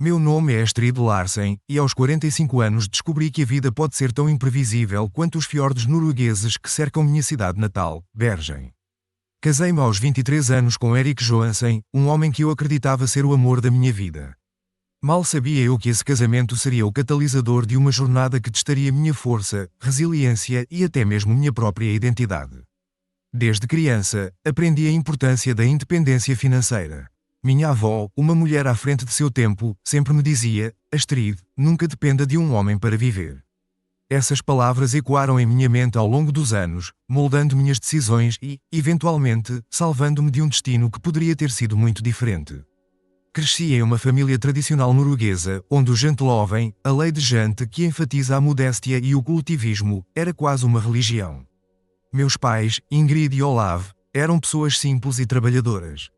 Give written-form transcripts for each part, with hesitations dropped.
Meu nome é Astrid Larsen, e aos 45 anos descobri que a vida pode ser tão imprevisível quanto os fiordes noruegueses que cercam minha cidade natal, Bergen. Casei-me aos 23 anos com Erik Johansen, um homem que eu acreditava ser o amor da minha vida. Mal sabia eu que esse casamento seria o catalisador de uma jornada que testaria minha força, resiliência e até mesmo minha própria identidade. Desde criança, aprendi a importância da independência financeira. Minha avó, uma mulher à frente de seu tempo, sempre me dizia: Astrid, nunca dependa de um homem para viver. Essas palavras ecoaram em minha mente ao longo dos anos, moldando minhas decisões e, eventualmente, salvando-me de um destino que poderia ter sido muito diferente. Cresci em uma família tradicional norueguesa, onde o janteloven, a lei de jante que enfatiza a modéstia e o coletivismo, era quase uma religião. Meus pais, Ingrid e Olav, eram pessoas simples e trabalhadoras.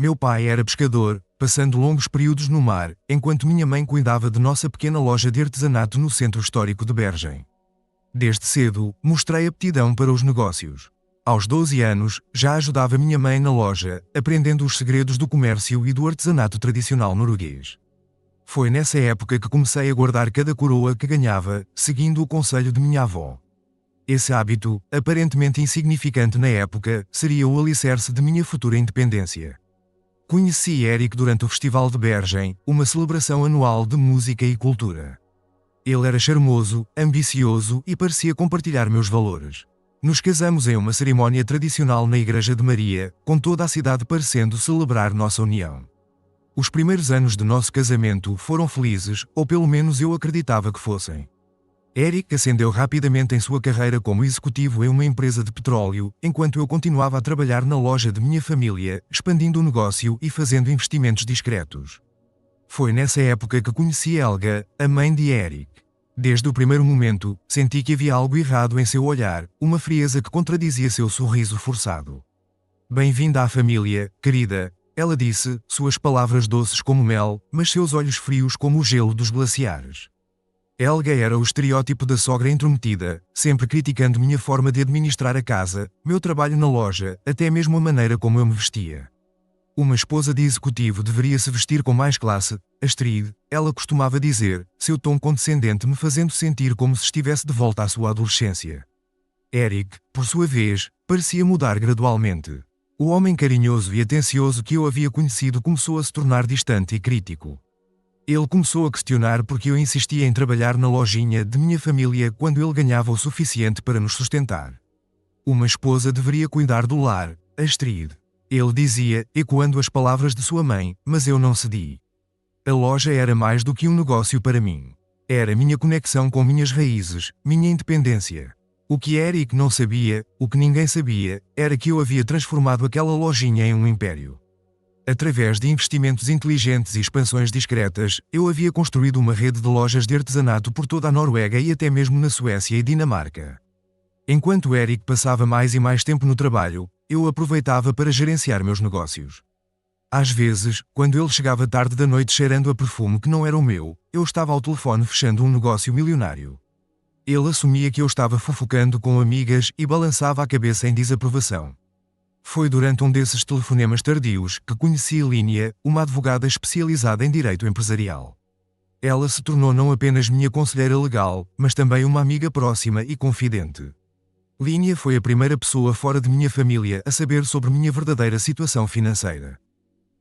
Meu pai era pescador, passando longos períodos no mar, enquanto minha mãe cuidava de nossa pequena loja de artesanato no centro histórico de Bergen. Desde cedo, mostrei aptidão para os negócios. Aos 12 anos, já ajudava minha mãe na loja, aprendendo os segredos do comércio e do artesanato tradicional norueguês. Foi nessa época que comecei a guardar cada coroa que ganhava, seguindo o conselho de minha avó. Esse hábito, aparentemente insignificante na época, seria o alicerce de minha futura independência. Conheci Erik durante o Festival de Bergen, uma celebração anual de música e cultura. Ele era charmoso, ambicioso e parecia compartilhar meus valores. Nos casamos em uma cerimónia tradicional na Igreja de Maria, com toda a cidade parecendo celebrar nossa união. Os primeiros anos de nosso casamento foram felizes, ou pelo menos eu acreditava que fossem. Erik ascendeu rapidamente em sua carreira como executivo em uma empresa de petróleo, enquanto eu continuava a trabalhar na loja de minha família, expandindo o negócio e fazendo investimentos discretos. Foi nessa época que conheci Helga, a mãe de Erik. Desde o primeiro momento, senti que havia algo errado em seu olhar, uma frieza que contradizia seu sorriso forçado. Bem-vinda à família, querida, ela disse, suas palavras doces como mel, mas seus olhos frios como o gelo dos glaciares. Helga era o estereótipo da sogra intrometida, sempre criticando minha forma de administrar a casa, meu trabalho na loja, até mesmo a maneira como eu me vestia. Uma esposa de executivo deveria se vestir com mais classe, Astrid, ela costumava dizer, seu tom condescendente me fazendo sentir como se estivesse de volta à sua adolescência. Erik, por sua vez, parecia mudar gradualmente. O homem carinhoso e atencioso que eu havia conhecido começou a se tornar distante e crítico. Ele começou a questionar porque eu insistia em trabalhar na lojinha de minha família quando ele ganhava o suficiente para nos sustentar. Uma esposa deveria cuidar do lar, Astrid. Ele dizia, ecoando as palavras de sua mãe, mas eu não cedi. A loja era mais do que um negócio para mim. Era minha conexão com minhas raízes, minha independência. O que Erik não sabia, o que ninguém sabia, era que eu havia transformado aquela lojinha em um império. Através de investimentos inteligentes e expansões discretas, eu havia construído uma rede de lojas de artesanato por toda a Noruega e até mesmo na Suécia e Dinamarca. Enquanto Erik passava mais e mais tempo no trabalho, eu aproveitava para gerenciar meus negócios. Às vezes, quando ele chegava tarde da noite cheirando a perfume que não era o meu, eu estava ao telefone fechando um negócio milionário. Ele assumia que eu estava fofocando com amigas e balançava a cabeça em desaprovação. Foi durante um desses telefonemas tardios que conheci Línia, uma advogada especializada em direito empresarial. Ela se tornou não apenas minha conselheira legal, mas também uma amiga próxima e confidente. Línia foi a primeira pessoa fora de minha família a saber sobre minha verdadeira situação financeira.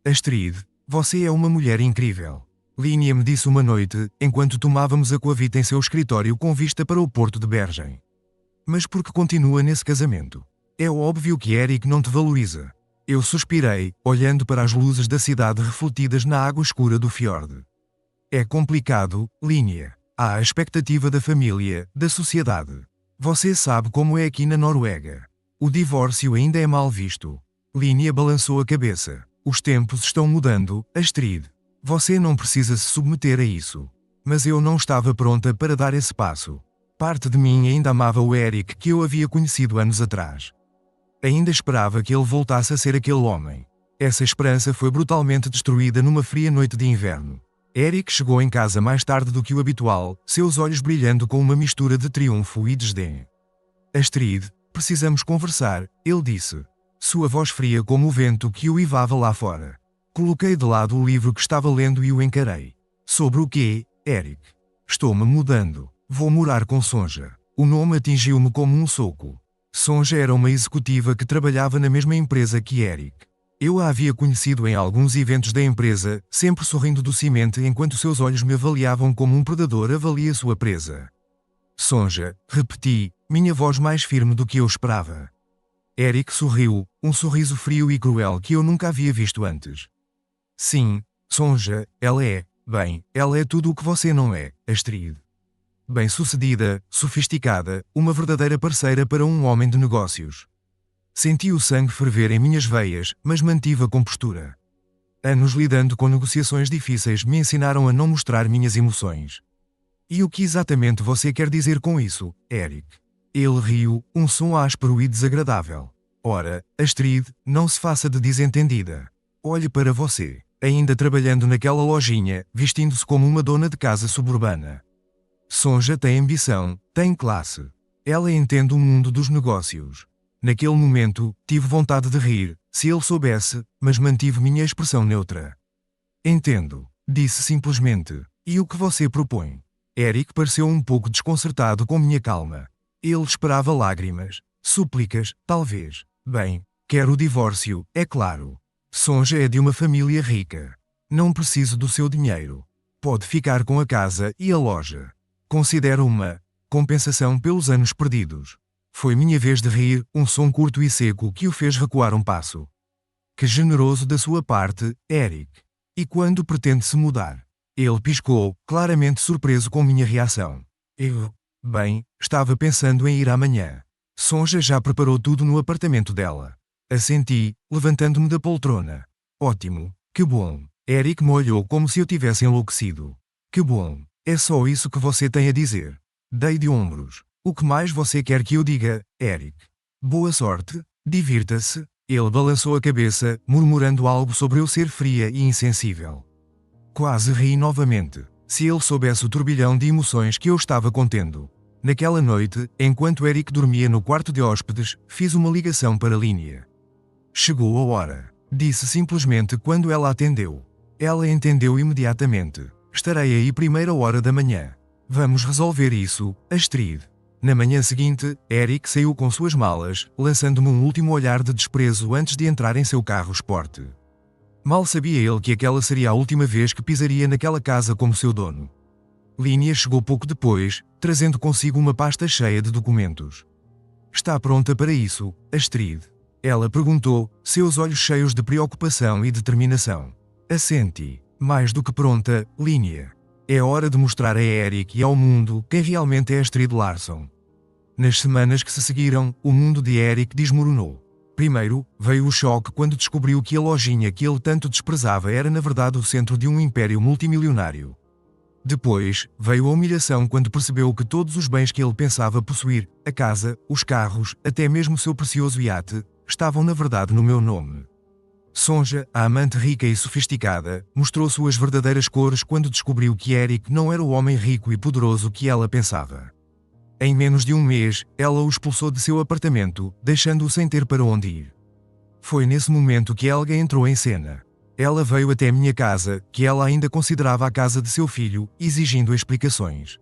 Astrid, você é uma mulher incrível. Línia me disse uma noite, enquanto tomávamos aquavita em seu escritório com vista para o porto de Bergen. Mas por que continua nesse casamento? É óbvio que Erik não te valoriza. Eu suspirei, olhando para as luzes da cidade refletidas na água escura do fiord. É complicado, Línia. Há a expectativa da família, da sociedade. Você sabe como é aqui na Noruega. O divórcio ainda é mal visto. Línia balançou a cabeça. Os tempos estão mudando, Astrid. Você não precisa se submeter a isso. Mas eu não estava pronta para dar esse passo. Parte de mim ainda amava o Erik que eu havia conhecido anos atrás. Ainda esperava que ele voltasse a ser aquele homem. Essa esperança foi brutalmente destruída numa fria noite de inverno. Erik chegou em casa mais tarde do que o habitual, seus olhos brilhando com uma mistura de triunfo e desdém. Astrid, precisamos conversar, ele disse. Sua voz fria como o vento que o uivava lá fora. Coloquei de lado o livro que estava lendo e o encarei. Sobre o quê, Eric? Estou-me mudando. Vou morar com Sonja. O nome atingiu-me como um soco. Sonja era uma executiva que trabalhava na mesma empresa que Eric. Eu a havia conhecido em alguns eventos da empresa, sempre sorrindo docemente enquanto seus olhos me avaliavam como um predador avalia sua presa. Sonja, repeti, minha voz mais firme do que eu esperava. Eric sorriu, um sorriso frio e cruel que eu nunca havia visto antes. Sim, Sonja, ela é, bem, ela é tudo o que você não é, Astrid. Bem-sucedida, sofisticada, uma verdadeira parceira para um homem de negócios. Senti o sangue ferver em minhas veias, mas mantive a compostura. Anos lidando com negociações difíceis me ensinaram a não mostrar minhas emoções. E o que exatamente você quer dizer com isso, Eric? Ele riu, um som áspero e desagradável. Ora, Astrid, não se faça de desentendida. Olhe para você, ainda trabalhando naquela lojinha, vestindo-se como uma dona de casa suburbana. Sonja tem ambição, tem classe. Ela entende o mundo dos negócios. Naquele momento, tive vontade de rir, se ele soubesse, mas mantive minha expressão neutra. Entendo, disse simplesmente. E o que você propõe? Eric pareceu um pouco desconcertado com minha calma. Ele esperava lágrimas, súplicas, talvez. Bem, quero o divórcio, é claro. Sonja é de uma família rica. Não preciso do seu dinheiro. Pode ficar com a casa e a loja. Considero uma compensação pelos anos perdidos. Foi minha vez de rir, um som curto e seco que o fez recuar um passo. Que generoso da sua parte, Eric. E quando pretende se mudar? Ele piscou, claramente surpreso com minha reação. Bem, estava pensando em ir amanhã. Sonja já preparou tudo no apartamento dela. Assenti, levantando-me da poltrona. Ótimo, que bom. Eric me olhou como se eu tivesse enlouquecido. Que bom, é só isso que você tem a dizer. Dei de ombros. O que mais você quer que eu diga, Eric? Boa sorte, divirta-se. Ele balançou a cabeça, murmurando algo sobre eu ser fria e insensível. Quase ri novamente. Se ele soubesse o turbilhão de emoções que eu estava contendo. Naquela noite, enquanto Eric dormia no quarto de hóspedes, fiz uma ligação para a Línia. Chegou a hora. Disse simplesmente quando ela atendeu. Ela entendeu imediatamente. Estarei aí 1h da manhã. Vamos resolver isso, Astrid. Na manhã seguinte, Eric saiu com suas malas, lançando-me um último olhar de desprezo antes de entrar em seu carro esporte. Mal sabia ele que aquela seria a última vez que pisaria naquela casa como seu dono. Línia chegou pouco depois, trazendo consigo uma pasta cheia de documentos. Está pronta para isso, Astrid? Ela perguntou, seus olhos cheios de preocupação e determinação. Assenti. Mais do que pronta, Línia. É hora de mostrar a Eric e ao mundo quem realmente é Astrid Larson. Nas semanas que se seguiram, o mundo de Eric desmoronou. Primeiro, veio o choque quando descobriu que a lojinha que ele tanto desprezava era na verdade o centro de um império multimilionário. Depois, veio a humilhação quando percebeu que todos os bens que ele pensava possuir, a casa, os carros, até mesmo seu precioso iate, estavam na verdade no meu nome. Sonja, a amante rica e sofisticada, mostrou suas verdadeiras cores quando descobriu que Eric não era o homem rico e poderoso que ela pensava. Em menos de um mês, ela o expulsou de seu apartamento, deixando-o sem ter para onde ir. Foi nesse momento que Helga entrou em cena. Ela veio até minha casa, que ela ainda considerava a casa de seu filho, exigindo explicações.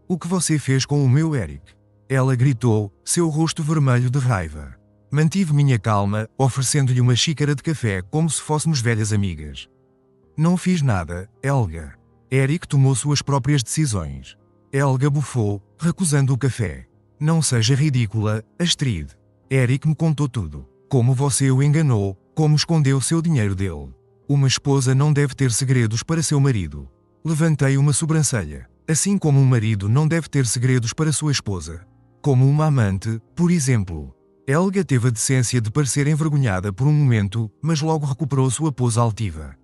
O que você fez com o meu Eric? Ela gritou, seu rosto vermelho de raiva. Mantive minha calma, oferecendo-lhe uma xícara de café como se fôssemos velhas amigas. Não fiz nada, Helga. Eric tomou suas próprias decisões. Helga bufou, recusando o café. Não seja ridícula, Astrid. Eric me contou tudo. Como você o enganou, como escondeu seu dinheiro dele. Uma esposa não deve ter segredos para seu marido. Levantei uma sobrancelha. Assim como um marido não deve ter segredos para sua esposa. Como uma amante, por exemplo. Helga teve a decência de parecer envergonhada por um momento, mas logo recuperou sua pose altiva.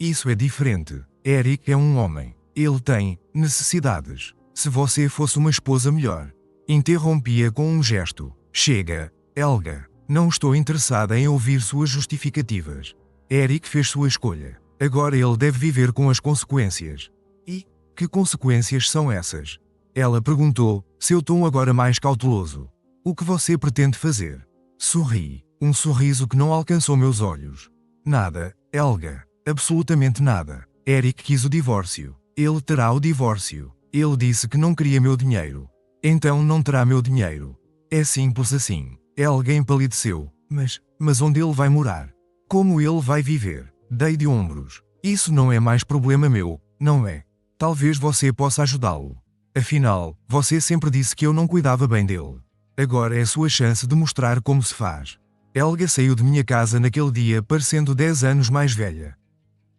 Isso é diferente. Eric é um homem. Ele tem necessidades. Se você fosse uma esposa melhor. Interrompia com um gesto. Chega, Helga. Não estou interessada em ouvir suas justificativas. Eric fez sua escolha. Agora ele deve viver com as consequências. E que consequências são essas? Ela perguntou, seu tom agora mais cauteloso. O que você pretende fazer? Sorri. Um sorriso que não alcançou meus olhos. Nada, Helga. Absolutamente nada. Eric quis o divórcio. Ele terá o divórcio. Ele disse que não queria meu dinheiro. Então não terá meu dinheiro. É simples assim. Alguém palideceu. Mas onde ele vai morar? Como ele vai viver? Dei de ombros. Isso não é mais problema meu, não é? Talvez você possa ajudá-lo. Afinal, você sempre disse que eu não cuidava bem dele. Agora é a sua chance de mostrar como se faz. Helga saiu de minha casa naquele dia parecendo 10 anos mais velha.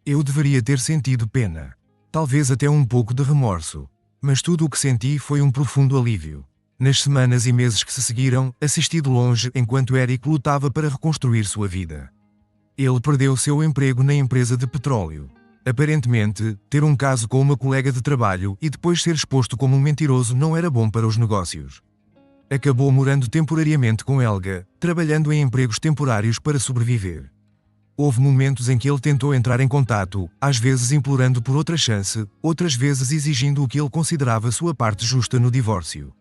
Eu deveria ter sentido pena. Talvez até um pouco de remorso. Mas tudo o que senti foi um profundo alívio. Nas semanas e meses que se seguiram, assisti de longe enquanto Eric lutava para reconstruir sua vida. Ele perdeu seu emprego na empresa de petróleo. Aparentemente, ter um caso com uma colega de trabalho e depois ser exposto como um mentiroso não era bom para os negócios. Acabou morando temporariamente com Helga, trabalhando em empregos temporários para sobreviver. Houve momentos em que ele tentou entrar em contato, às vezes implorando por outra chance, outras vezes exigindo o que ele considerava sua parte justa no divórcio.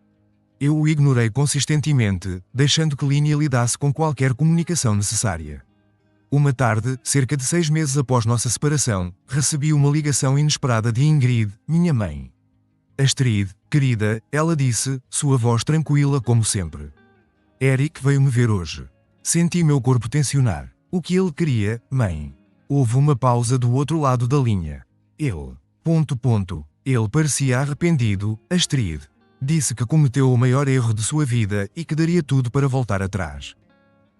Eu o ignorei consistentemente, deixando que Linia lidasse com qualquer comunicação necessária. Uma tarde, cerca de 6 meses após nossa separação, recebi uma ligação inesperada de Ingrid, minha mãe. Astrid, querida, ela disse, sua voz tranquila como sempre. Eric veio me ver hoje. Senti meu corpo tensionar. O que ele queria, mãe? Houve uma pausa do outro lado da linha. Ele. Ele parecia arrependido, Astrid. Disse que cometeu o maior erro de sua vida e que daria tudo para voltar atrás.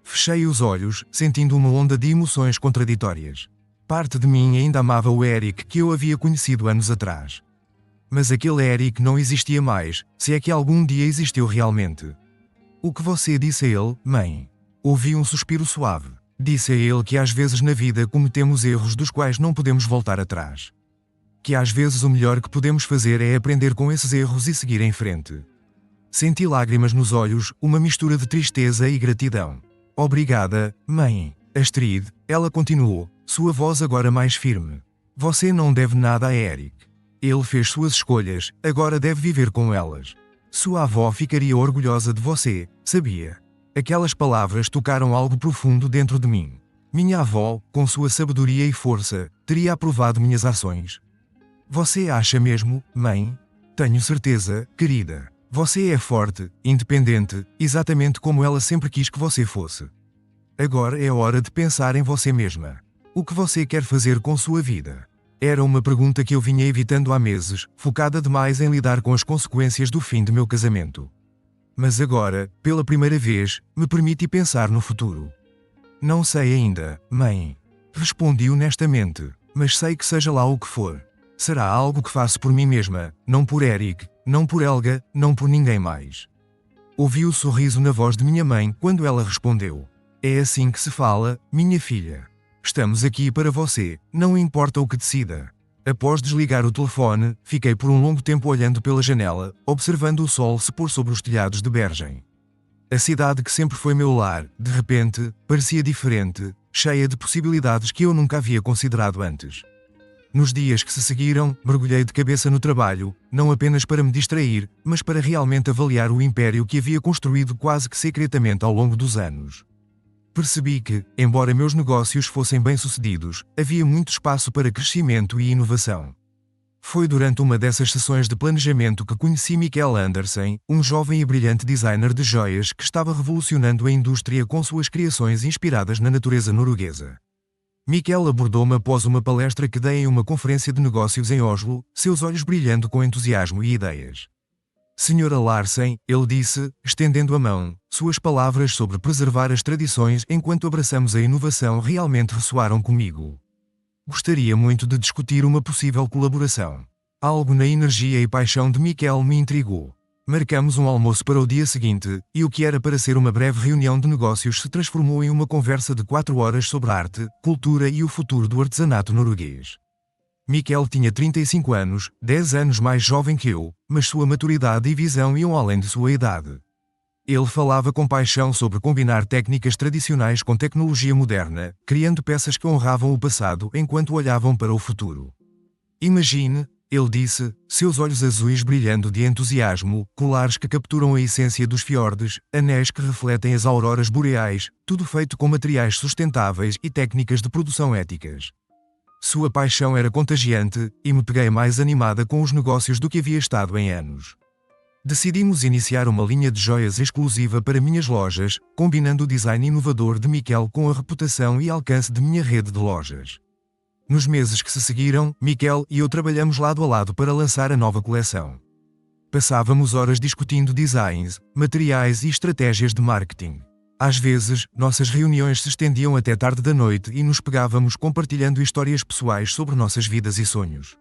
Fechei os olhos, sentindo uma onda de emoções contraditórias. Parte de mim ainda amava o Eric que eu havia conhecido anos atrás. Mas aquele Eric não existia mais, se é que algum dia existiu realmente. O que você disse a ele, mãe? Ouvi um suspiro suave. Disse a ele que às vezes na vida cometemos erros dos quais não podemos voltar atrás. Que às vezes o melhor que podemos fazer é aprender com esses erros e seguir em frente. Senti lágrimas nos olhos, uma mistura de tristeza e gratidão. Obrigada, mãe. Astrid, ela continuou, sua voz agora mais firme. Você não deve nada a Eric. Ele fez suas escolhas, agora deve viver com elas. Sua avó ficaria orgulhosa de você, sabia? Aquelas palavras tocaram algo profundo dentro de mim. Minha avó, com sua sabedoria e força, teria aprovado minhas ações. Você acha mesmo, mãe? Tenho certeza, querida. Você é forte, independente, exatamente como ela sempre quis que você fosse. Agora é hora de pensar em você mesma. O que você quer fazer com sua vida? Era uma pergunta que eu vinha evitando há meses, focada demais em lidar com as consequências do fim de meu casamento. Mas agora, pela primeira vez, me permite pensar no futuro. Não sei ainda, mãe. Respondi honestamente, mas sei que seja lá o que for. Será algo que faço por mim mesma, não por Eric, não por Helga, não por ninguém mais. Ouvi o sorriso na voz de minha mãe quando ela respondeu. É assim que se fala, minha filha. Estamos aqui para você, não importa o que decida. Após desligar o telefone, fiquei por um longo tempo olhando pela janela, observando o sol se pôr sobre os telhados de Bergem. A cidade que sempre foi meu lar, de repente, parecia diferente, cheia de possibilidades que eu nunca havia considerado antes. Nos dias que se seguiram, mergulhei de cabeça no trabalho, não apenas para me distrair, mas para realmente avaliar o império que havia construído quase que secretamente ao longo dos anos. Percebi que, embora meus negócios fossem bem-sucedidos, havia muito espaço para crescimento e inovação. Foi durante uma dessas sessões de planejamento que conheci Mikael Andersen, um jovem e brilhante designer de joias que estava revolucionando a indústria com suas criações inspiradas na natureza norueguesa. Mikael abordou-me após uma palestra que dei em uma conferência de negócios em Oslo, seus olhos brilhando com entusiasmo e ideias. Senhora Larsen, ele disse, estendendo a mão, suas palavras sobre preservar as tradições enquanto abraçamos a inovação realmente ressoaram comigo. Gostaria muito de discutir uma possível colaboração. Algo na energia e paixão de Mikael me intrigou. Marcamos um almoço para o dia seguinte, e o que era para ser uma breve reunião de negócios se transformou em uma conversa de 4 horas sobre arte, cultura e o futuro do artesanato norueguês. Mikael tinha 35 anos, 10 anos mais jovem que eu, mas sua maturidade e visão iam além de sua idade. Ele falava com paixão sobre combinar técnicas tradicionais com tecnologia moderna, criando peças que honravam o passado enquanto olhavam para o futuro. Imagine, ele disse, seus olhos azuis brilhando de entusiasmo, colares que capturam a essência dos fiordes, anéis que refletem as auroras boreais, tudo feito com materiais sustentáveis e técnicas de produção éticas. Sua paixão era contagiante, e me peguei mais animada com os negócios do que havia estado em anos. Decidimos iniciar uma linha de joias exclusiva para minhas lojas, combinando o design inovador de Miquel com a reputação e alcance de minha rede de lojas. Nos meses que se seguiram, Miquel e eu trabalhamos lado a lado para lançar a nova coleção. Passávamos horas discutindo designs, materiais e estratégias de marketing. Às vezes, nossas reuniões se estendiam até tarde da noite e nos pegávamos compartilhando histórias pessoais sobre nossas vidas e sonhos.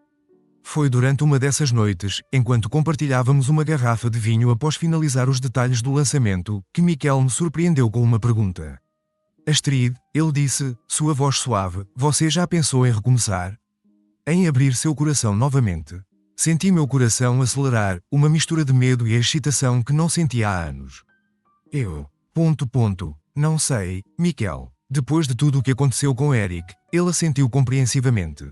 Foi durante uma dessas noites, enquanto compartilhávamos uma garrafa de vinho após finalizar os detalhes do lançamento, que Miquel me surpreendeu com uma pergunta. Astrid, ele disse, sua voz suave, você já pensou em recomeçar? Em abrir seu coração novamente. Senti meu coração acelerar, uma mistura de medo e excitação que não sentia há anos. Não sei, Miquel. Depois de tudo o que aconteceu com Eric, ele assentiu compreensivamente.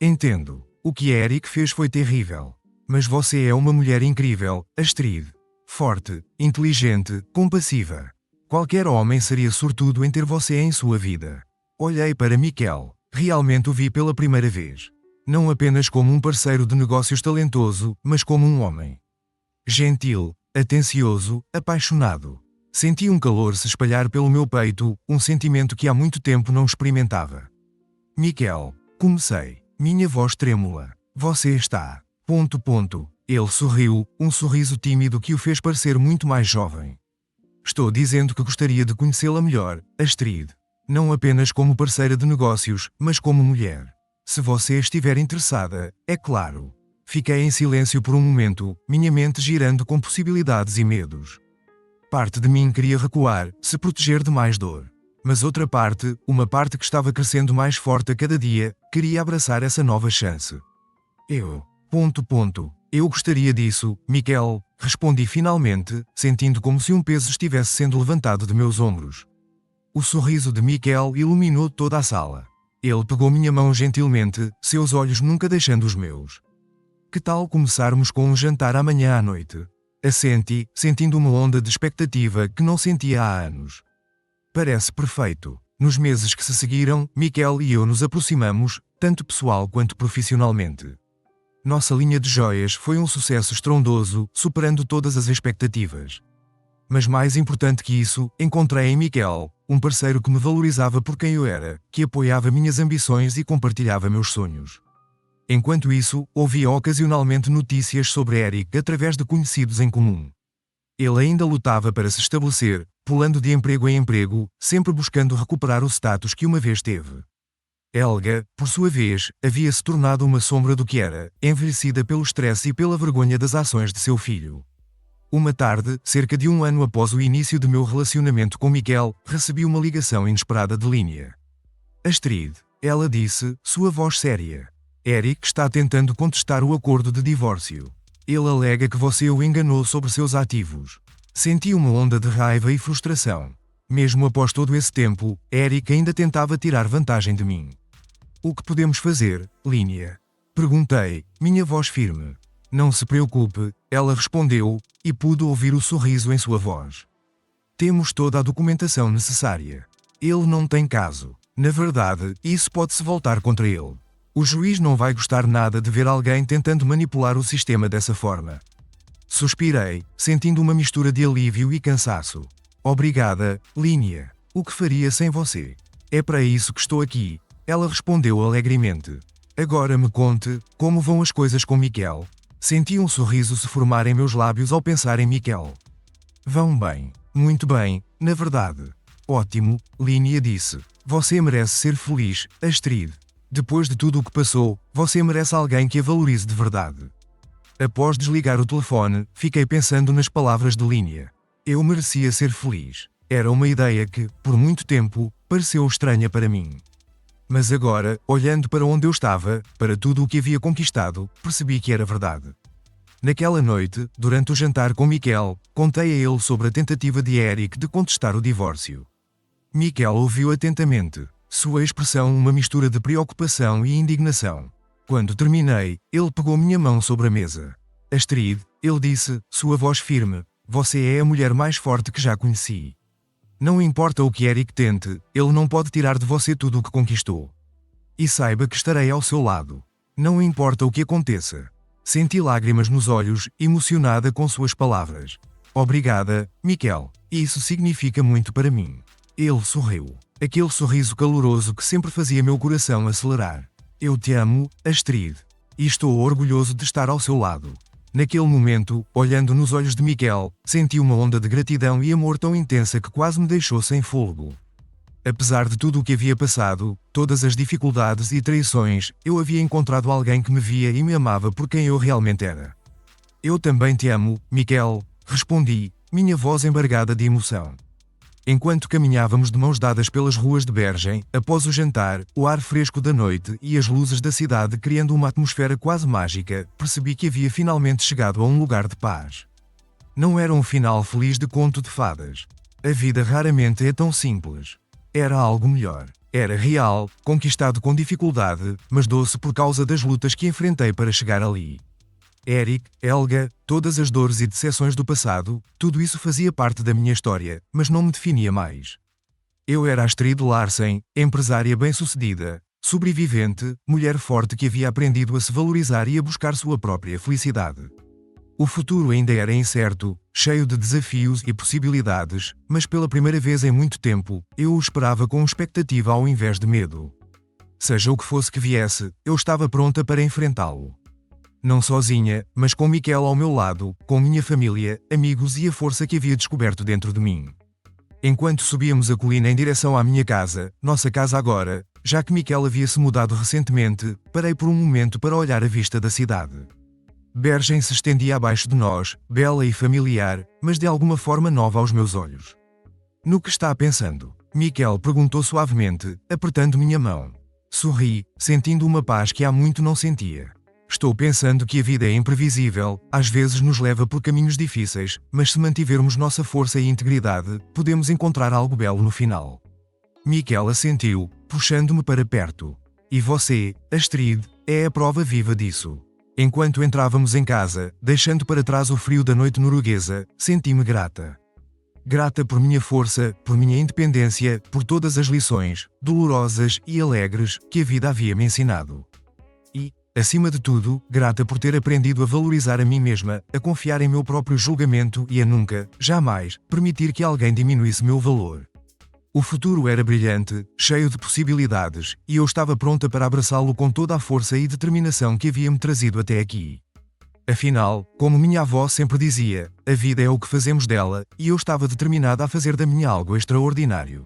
Entendo. O que Eric fez foi terrível. Mas você é uma mulher incrível, Astrid. Forte, inteligente, compassiva. Qualquer homem seria sortudo em ter você em sua vida. Olhei para Miquel. Realmente o vi pela primeira vez. Não apenas como um parceiro de negócios talentoso, mas como um homem. Gentil, atencioso, apaixonado. Senti um calor se espalhar pelo meu peito, um sentimento que há muito tempo não experimentava. Miquel, comecei. Minha voz trêmula. Você está. Ele sorriu, um sorriso tímido que o fez parecer muito mais jovem. Estou dizendo que gostaria de conhecê-la melhor, Astrid. Não apenas como parceira de negócios, mas como mulher. Se você estiver interessada, é claro. Fiquei em silêncio por um momento, minha mente girando com possibilidades e medos. Parte de mim queria recuar, se proteger de mais dor. Mas outra parte, uma parte que estava crescendo mais forte a cada dia, queria abraçar essa nova chance. Eu gostaria disso, Miquel, respondi finalmente, sentindo como se um peso estivesse sendo levantado de meus ombros. O sorriso de Miquel iluminou toda a sala. Ele pegou minha mão gentilmente, seus olhos nunca deixando os meus. Que tal começarmos com um jantar amanhã à noite? Assenti, sentindo uma onda de expectativa que não sentia há anos. Parece perfeito. Nos meses que se seguiram, Miquel e eu nos aproximamos, tanto pessoal quanto profissionalmente. Nossa linha de joias foi um sucesso estrondoso, superando todas as expectativas. Mas mais importante que isso, encontrei em Miquel, um parceiro que me valorizava por quem eu era, que apoiava minhas ambições e compartilhava meus sonhos. Enquanto isso, ouvia ocasionalmente notícias sobre Eric através de conhecidos em comum. Ele ainda lutava para se estabelecer, pulando de emprego em emprego, sempre buscando recuperar o status que uma vez teve. Helga, por sua vez, havia se tornado uma sombra do que era, envelhecida pelo estresse e pela vergonha das ações de seu filho. Uma tarde, cerca de um ano após o início de meu relacionamento com Miquel, recebi uma ligação inesperada de linha. Astrid, ela disse, sua voz séria. Eric está tentando contestar o acordo de divórcio. Ele alega que você o enganou sobre seus ativos. Senti uma onda de raiva e frustração. Mesmo após todo esse tempo, Eric ainda tentava tirar vantagem de mim. O que podemos fazer, Línia? Perguntei, minha voz firme. Não se preocupe, ela respondeu, e pude ouvir o sorriso em sua voz. Temos toda a documentação necessária. Ele não tem caso. Na verdade, isso pode-se voltar contra ele. O juiz não vai gostar nada de ver alguém tentando manipular o sistema dessa forma. Suspirei, sentindo uma mistura de alívio e cansaço. Obrigada, Línia. O que faria sem você? É para isso que estou aqui. Ela respondeu alegremente. Agora me conte, como vão as coisas com Miquel? Senti um sorriso se formar em meus lábios ao pensar em Miquel. Vão bem. Muito bem, na verdade. Ótimo, Línia disse. Você merece ser feliz, Astrid. Depois de tudo o que passou, você merece alguém que a valorize de verdade. Após desligar o telefone, fiquei pensando nas palavras de Línia. Eu merecia ser feliz. Era uma ideia que, por muito tempo, pareceu estranha para mim. Mas agora, olhando para onde eu estava, para tudo o que havia conquistado, percebi que era verdade. Naquela noite, durante o jantar com Miquel, contei a ele sobre a tentativa de Eric de contestar o divórcio. Miquel ouviu atentamente. Sua expressão uma mistura de preocupação e indignação. Quando terminei, ele pegou minha mão sobre a mesa. Astrid, ele disse, sua voz firme, você é a mulher mais forte que já conheci. Não importa o que Eric tente, ele não pode tirar de você tudo o que conquistou. E saiba que estarei ao seu lado. Não importa o que aconteça. Senti lágrimas nos olhos, emocionada com suas palavras. Obrigada, Miquel. Isso significa muito para mim. Ele sorriu. Aquele sorriso caloroso que sempre fazia meu coração acelerar. Eu te amo, Astrid. E estou orgulhoso de estar ao seu lado. Naquele momento, olhando nos olhos de Miquel, senti uma onda de gratidão e amor tão intensa que quase me deixou sem fôlego. Apesar de tudo o que havia passado, todas as dificuldades e traições, eu havia encontrado alguém que me via e me amava por quem eu realmente era. Eu também te amo, Miquel, respondi, minha voz embargada de emoção. Enquanto caminhávamos de mãos dadas pelas ruas de Bergem, após o jantar, o ar fresco da noite e as luzes da cidade criando uma atmosfera quase mágica, percebi que havia finalmente chegado a um lugar de paz. Não era um final feliz de conto de fadas. A vida raramente é tão simples. Era algo melhor. Era real, conquistado com dificuldade, mas doce por causa das lutas que enfrentei para chegar ali. Eric, Helga, todas as dores e decepções do passado, tudo isso fazia parte da minha história, mas não me definia mais. Eu era Astrid Larsen, empresária bem-sucedida, sobrevivente, mulher forte que havia aprendido a se valorizar e a buscar sua própria felicidade. O futuro ainda era incerto, cheio de desafios e possibilidades, mas pela primeira vez em muito tempo, eu o esperava com expectativa ao invés de medo. Seja o que fosse que viesse, eu estava pronta para enfrentá-lo. Não sozinha, mas com Miquel ao meu lado, com minha família, amigos e a força que havia descoberto dentro de mim. Enquanto subíamos a colina em direção à minha casa, nossa casa agora, já que Miquel havia se mudado recentemente, parei por um momento para olhar a vista da cidade. Bergem se estendia abaixo de nós, bela e familiar, mas de alguma forma nova aos meus olhos. No que está pensando? Miquel perguntou suavemente, apertando minha mão. Sorri, sentindo uma paz que há muito não sentia. Estou pensando que a vida é imprevisível, às vezes nos leva por caminhos difíceis, mas se mantivermos nossa força e integridade, podemos encontrar algo belo no final. Miquel assentiu, puxando-me para perto. E você, Astrid, é a prova viva disso. Enquanto entrávamos em casa, deixando para trás o frio da noite norueguesa, senti-me grata. Grata por minha força, por minha independência, por todas as lições, dolorosas e alegres, que a vida havia me ensinado. E, acima de tudo, grata por ter aprendido a valorizar a mim mesma, a confiar em meu próprio julgamento e a nunca, jamais, permitir que alguém diminuísse meu valor. O futuro era brilhante, cheio de possibilidades, e eu estava pronta para abraçá-lo com toda a força e determinação que havia me trazido até aqui. Afinal, como minha avó sempre dizia, a vida é o que fazemos dela, e eu estava determinada a fazer da minha algo extraordinário.